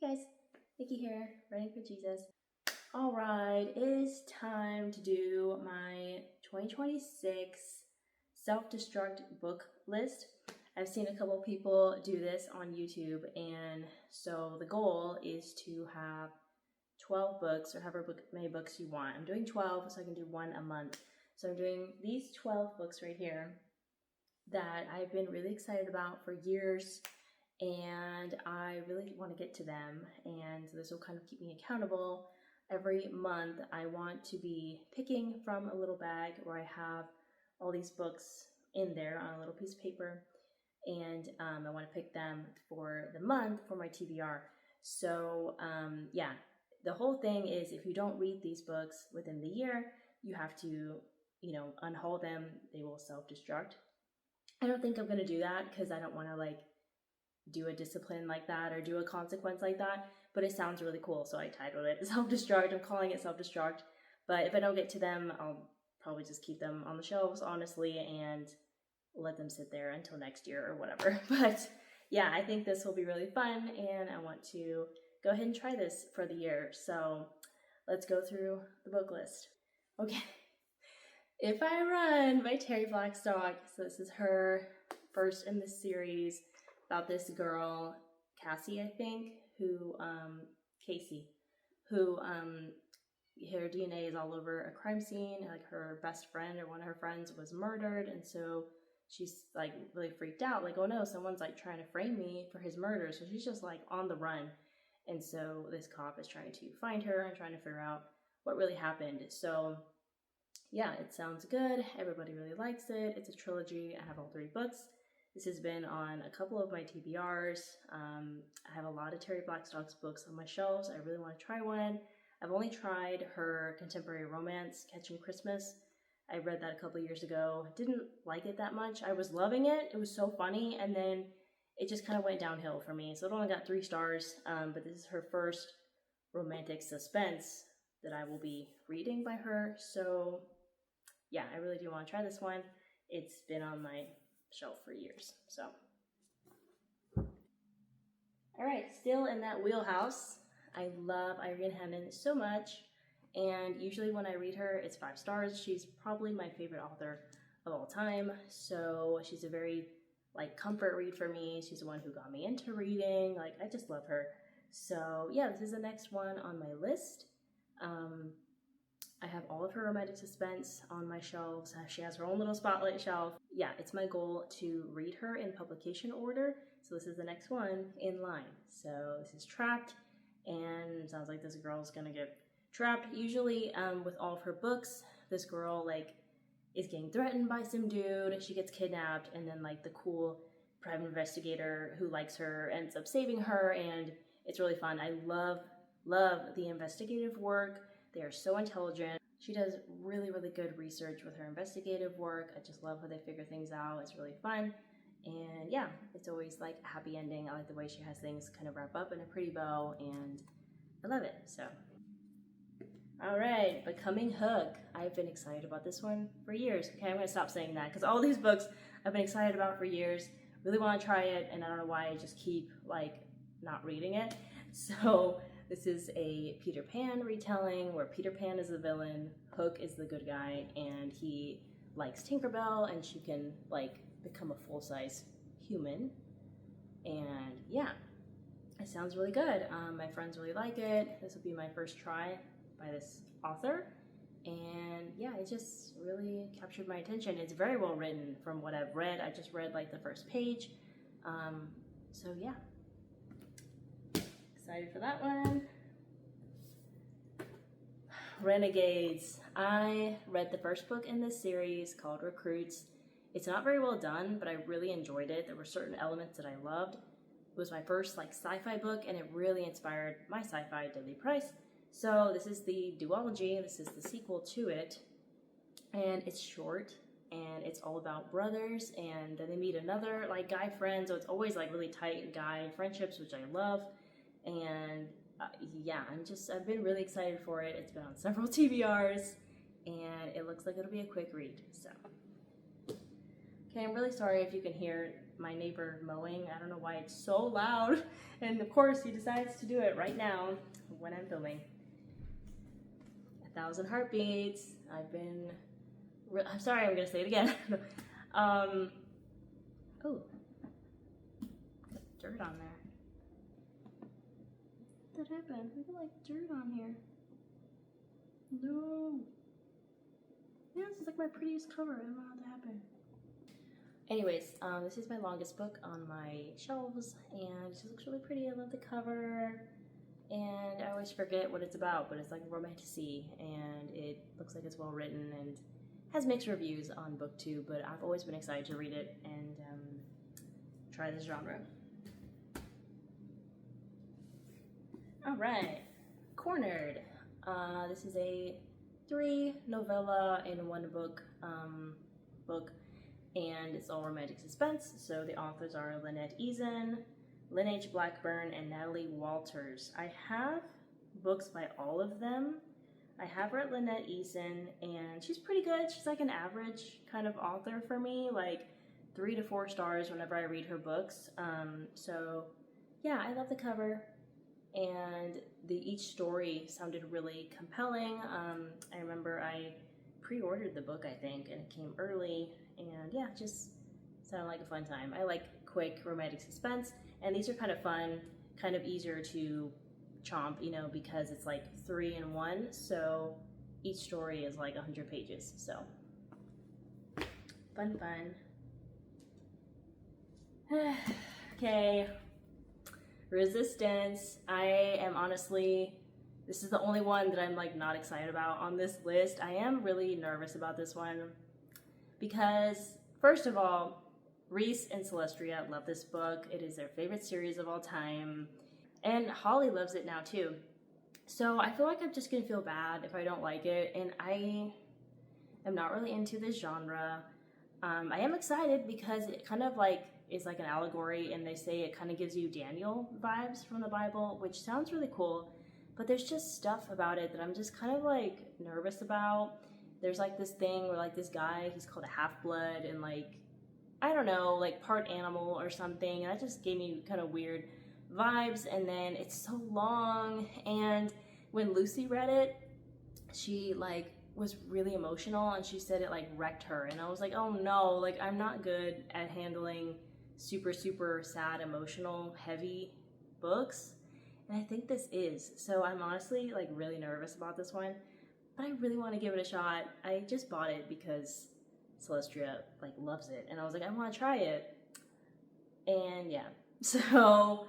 Hey guys, Nikki here, running for Jesus. All right, it is time to do my 2026 Self-Destruct book list. I've seen a couple people do this on YouTube, and so the goal is to have 12 books, or however many books you want. I'm doing 12 so I can do one a month. So I'm doing these 12 books right here that I've been really excited about for years, and I really want to get to them, and this will kind of keep me accountable. Every month I want to be picking from a little bag where I have all these books in there on a little piece of paper, and I want to pick them for the month for my TBR. So yeah, the whole thing is if you don't read these books within the year, you have to, unhaul them. They will self-destruct. I don't think I'm going to do that because I don't want to do a discipline like that or do a consequence like that, but it sounds really cool, so I titled it Self-Destruct. I'm calling it Self-Destruct, but if I don't get to them, I'll probably just keep them on the shelves, honestly, and let them sit there until next year or whatever. But yeah, I think this will be really fun, and I want to go ahead and try this for the year. So let's go through the book list. Okay. If I Run by Terry Blackstock. So this is her first in this series about this girl, Cassie, I think, Casey, who her DNA is all over a crime scene. Like her best friend or one of her friends was murdered, and so she's really freaked out, oh no, someone's trying to frame me for his murder. So she's just on the run, and so this cop is trying to find her and trying to figure out what really happened. So yeah, it sounds good. Everybody really likes it. It's a trilogy. I have all 3 books. This has been on a couple of my TBRs. I have a lot of Terry Blackstock's books on my shelves. I really want to try one. I've only tried her contemporary romance, Catching Christmas. I read that a couple of years ago. Didn't like it that much. I was loving it. It was so funny, and then it just kind of went downhill for me. So it only got 3 stars, but this is her first romantic suspense that I will be reading by her. So yeah, I really do want to try this one. It's been on my shelf for years. So all right, still in that wheelhouse. I love Irene Hammond so much, and usually when I read her, it's 5 stars. She's probably my favorite author of all time. So she's a very comfort read for me. She's the one who got me into reading. I just love her. So yeah, this is the next one on my list. I have all of her romantic suspense on my shelves. She has her own little spotlight shelf. Yeah, it's my goal to read her in publication order. So this is the next one in line. So this is Trapped, and it sounds like this girl's gonna get trapped. Usually with all of her books, this girl is getting threatened by some dude. She gets kidnapped, and then the cool private investigator who likes her ends up saving her, and it's really fun. I love the investigative work. They are so intelligent. She does really, really good research with her investigative work. I just love how they figure things out. It's really fun. And yeah, it's always a happy ending. I like the way she has things kind of wrap up in a pretty bow, and I love it. So, all right, Becoming Hook. I've been excited about this one for years. Okay, I'm gonna stop saying that because all these books I've been excited about for years. Really want to try it, and I don't know why I just keep not reading it. So this is a Peter Pan retelling where Peter Pan is the villain, Hook is the good guy, and he likes Tinkerbell, and she can become a full-size human. And yeah, it sounds really good. My friends really like it. This will be my first try by this author, and yeah, it just really captured my attention. It's very well written from what I've read. I just read the first page, so yeah, excited for that one. Renegades. I read the first book in this series called Recruits. It's not very well done, but I really enjoyed it. There were certain elements that I loved. It was my first sci-fi book, and it really inspired my sci-fi Deadly Price. So this is the duology. This is the sequel to it, and it's short, and it's all about brothers, and then they meet another guy friend. So it's always really tight guy friendships, which I love. And yeah, I've been really excited for it. It's been on several TBRs, and it looks like it'll be a quick read. So, okay, I'm really sorry if you can hear my neighbor mowing. I don't know why it's so loud. And of course he decides to do it right now when I'm filming. 1,000 heartbeats. I'm sorry, I'm gonna say it again. Oh, dirt on there. What happened? We got like dirt on here. No. Yeah, this is like my prettiest cover. I don't know how that happened. Anyways, this is my longest book on my shelves, and it just looks really pretty. I love the cover, and I always forget what it's about, but it's like romantic-y, and it looks like it's well written and has mixed reviews on BookTube, but I've always been excited to read it and try this genre. All right, Cornered. This is a 3 novella in 1 book and it's all romantic suspense. So the authors are Lynette Eason, Lynn H. Blackburn, and Natalie Walters. I have books by all of them. I have read Lynette Eason, and she's pretty good. She's like an average kind of author for me, like 3 to 4 stars whenever I read her books. So yeah, I love the cover, and each story sounded really compelling. I remember I pre-ordered the book, I think, and it came early, and yeah, just sounded like a fun time. I like quick romantic suspense, and these are kind of fun, kind of easier to chomp, you know, because it's like 3 in 1, so each story is like 100 pages, so fun. Okay, Resistance. I am honestly, this is the only one that I'm like not excited about on this list. I am really nervous about this one because, first of all, Reese and Celestria love this book. It is their favorite series of all time. And Holly loves it now too. So I feel like I'm just gonna feel bad if I don't like it. And I am not really into this genre. I am excited because it kind of like is like an allegory, and they say it kind of gives you Daniel vibes from the Bible, which sounds really cool. But there's just stuff about it that I'm just kind of like nervous about. There's like this thing where like this guy, he's called a half-blood, and like, I don't know, like part animal or something. And that just gave me kind of weird vibes. And then it's so long, and when Lucy read it, she like was really emotional, and she said it like wrecked her, and I was like, oh no, like I'm not good at handling super sad, emotional, heavy books, and I think this is. So I'm honestly like really nervous about this one, but I really want to give it a shot. I just bought it because Celestria like loves it, and I was like, I want to try it. And yeah, so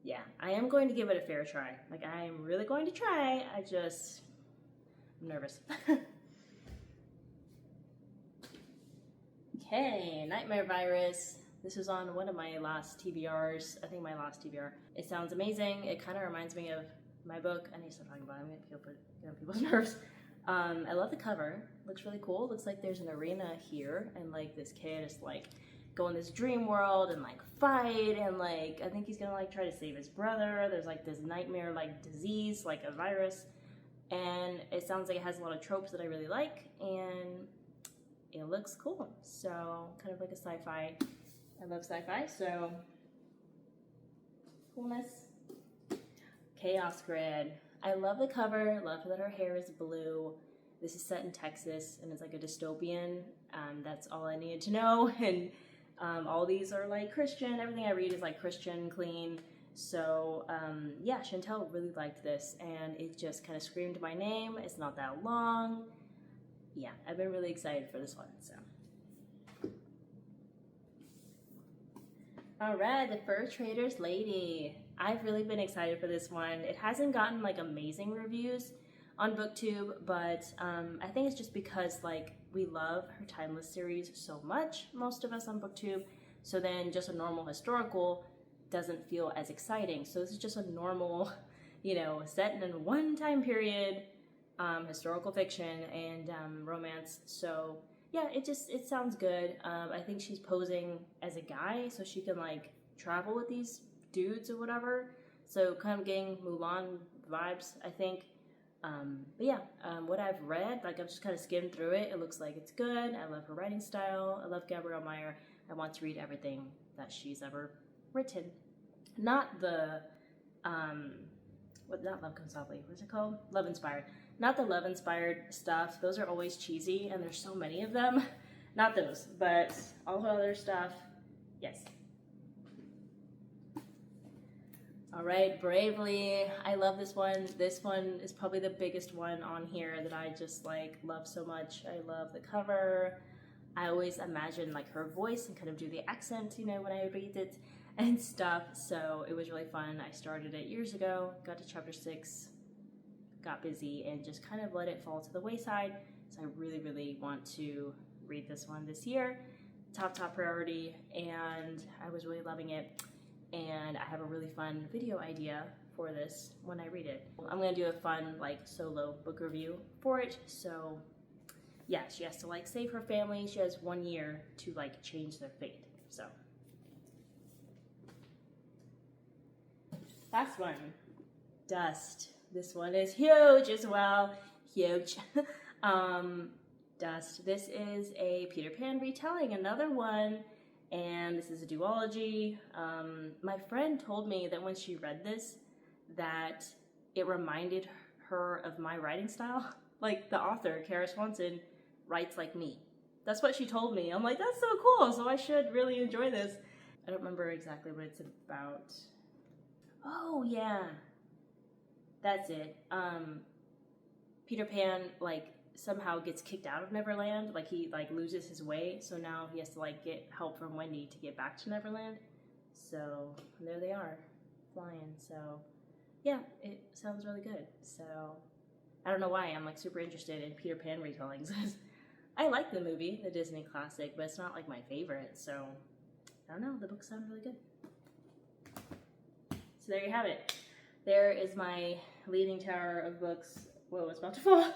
yeah, I am going to give it a fair try. Like, I am really going to try. I'm nervous. Okay, Nightmare Virus. This was on one of my last TBRs. I think my last TBR. It sounds amazing. It kind of reminds me of my book. I need to stop talking about it. I'm going to get on people's nerves. I love the cover. Looks really cool. Looks like there's an arena here, and like this kid is like go in this dream world and like fight, and like I think he's gonna like try to save his brother. There's like this nightmare like disease, like a virus, and it sounds like it has a lot of tropes that I really like, and it looks cool. So kind of like a sci-fi. I love sci-fi, so coolness. Chaos Grid. I love the cover. Love that her hair is blue. This is set in Texas, and it's like a dystopian. That's all I needed to know. And all these are like Christian. Everything I read is like Christian, clean. So yeah, Chantel really liked this, and it just kind of screamed my name. It's not that long. Yeah, I've been really excited for this one. So, all right, The Fur Trader's Lady. I've really been excited for this one. It hasn't gotten like amazing reviews on BookTube, but I think it's just because like we love her Timeless series so much, most of us on BookTube. So then just a normal historical doesn't feel as exciting. So this is just a normal, you know, set in one time period, historical fiction and romance. So yeah, it sounds good. I think she's posing as a guy so she can like travel with these dudes or whatever. So kind of getting Mulan vibes, I think. But yeah, what I've read, like I've just kind of skimmed through it. It looks like it's good. I love her writing style. I love Gabrielle Meyer. I want to read everything that she's ever written. Not the, not Love Comes Softly, what's it called? Love Inspired. Not the love inspired stuff. Those are always cheesy and there's so many of them. Not those, but all her other stuff, yes. All right, Bravely. I love this one. This one is probably the biggest one on here that I just like love so much. I love the cover. I always imagine like her voice and kind of do the accent, you know, when I read it and stuff. So it was really fun. I started it years ago, got to chapter 6, got busy and just kind of let it fall to the wayside. So I really, really want to read this one this year. Top priority, and I was really loving it. And I have a really fun video idea for this when I read it. I'm gonna do a fun like solo book review for it. So yeah, she has to like save her family. She has 1 year to like change their fate. So last one, Dust. This one is huge as well, huge. Dust. This is a Peter Pan retelling, another one. And this is a duology. My friend told me that when she read this, that it reminded her of my writing style. Like the author, Kara Swanson, writes like me. That's what she told me. I'm like, that's so cool, so I should really enjoy this. I don't remember exactly what it's about. Oh yeah, that's it. Peter Pan like somehow gets kicked out of Neverland, like he like loses his way, so now he has to like get help from Wendy to get back to Neverland. So there they are, flying. So yeah, it sounds really good. So I don't know why I'm like super interested in Peter Pan retellings. I like the movie, the Disney classic, but it's not like my favorite, so I don't know, the books sound really good. So there you have it. There is my Leaning Tower of books. Whoa, it's about to fall.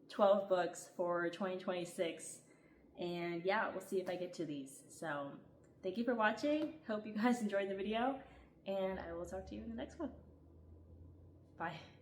12 books for 2026, and yeah, we'll see if I get to these. So thank you for watching. Hope you guys enjoyed the video, and I will talk to you in the next one. Bye.